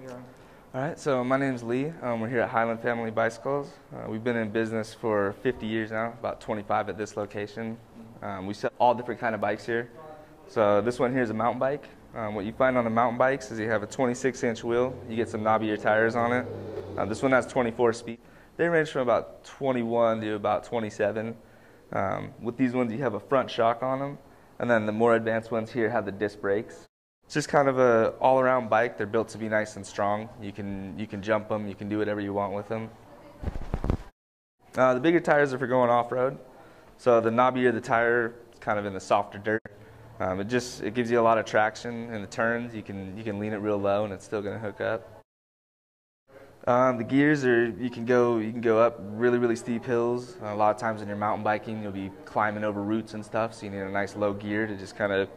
doing? All right, so my name's Lee. We're here at Hyland Bicycles. We've been in business for 50 years now, about 25 at this location. We sell all different kind of bikes here. So this one here is a mountain bike. What you find on the mountain bikes is you have a 26-inch wheel. You get some knobbier tires on it. This one has 24 speed. They range from about 21 to about 27. With these ones, you have a front shock on them, and then the more advanced ones here have the disc brakes. It's just kind of a all-around bike. They're built to be nice and strong. You can jump them. You can do whatever you want with them. The bigger tires are for going off-road. So the knobbier the tire, it's kind of in the softer dirt. It gives you a lot of traction in the turns. You can lean it real low and it's still going to hook up. The gears are you can go up really steep hills. A lot of times when you're mountain biking, you'll be climbing over roots and stuff. So you need a nice low gear to just kind of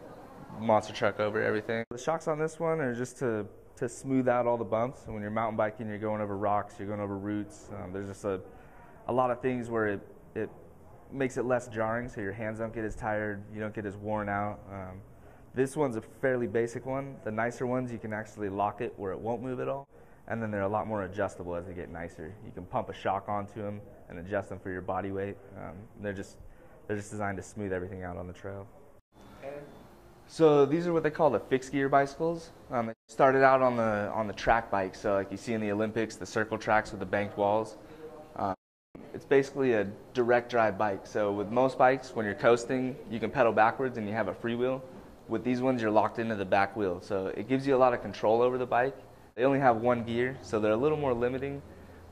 monster truck over everything. The shocks on this one are just to smooth out all the bumps. And when you're mountain biking, you're going over rocks, you're going over roots. There's just a lot of things where it makes it less jarring, so your hands don't get as tired, you don't get as worn out. This one's a fairly basic one. The nicer ones, you can actually lock it where it won't move at all. And then they're a lot more adjustable as they get nicer. You can pump a shock onto them and adjust them for your body weight. They're just designed to smooth everything out on the trail. So these are what they call the fixed gear bicycles. They started out on the track bikes, so like you see in the Olympics, the circle tracks with the banked walls. It's basically a direct drive bike. So with most bikes, when you're coasting, you can pedal backwards and you have a freewheel. With these ones, you're locked into the back wheel, so it gives you a lot of control over the bike. They only have one gear, so they're a little more limiting,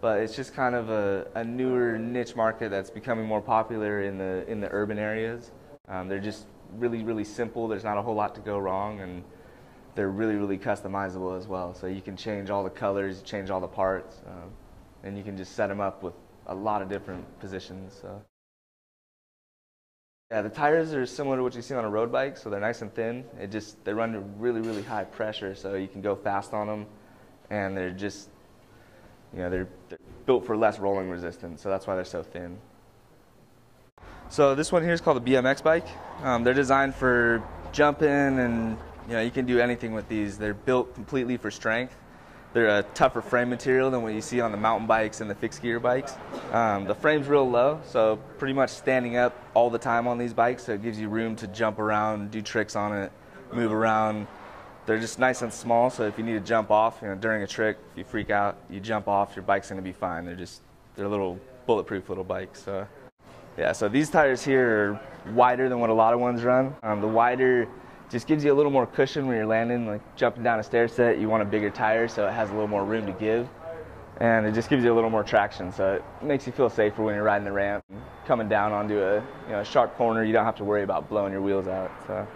but it's just kind of a newer niche market that's becoming more popular in the urban areas. They're just really simple. There's not a whole lot to go wrong, and they're really customizable as well. So you can change all the colors, change all the parts, and you can just set them up with a lot of different positions. So. Yeah, the tires are similar to what you see on a road bike, so they're nice and thin. They run to really high pressure, so you can go fast on them, and they're just, they're built for less rolling resistance, so that's why they're so thin. So this one here is called a BMX bike. They're designed for jumping, and you can do anything with these. They're built completely for strength. They're a tougher frame material than what you see on the mountain bikes and the fixed gear bikes. The frame's real low, so pretty much standing up all the time on these bikes, so it gives you room to jump around, do tricks on it, move around. They're just nice and small, so if you need to jump off during a trick, if you freak out, you jump off, your bike's going to be fine. They're little bulletproof little bikes. So. Yeah, so these tires here are wider than what a lot of ones run. The wider just gives you a little more cushion when you're landing, like jumping down a stair set. You want a bigger tire, so it has a little more room to give. And it just gives you a little more traction, so it makes you feel safer when you're riding the ramp. Coming down onto a sharp corner, you don't have to worry about blowing your wheels out. So.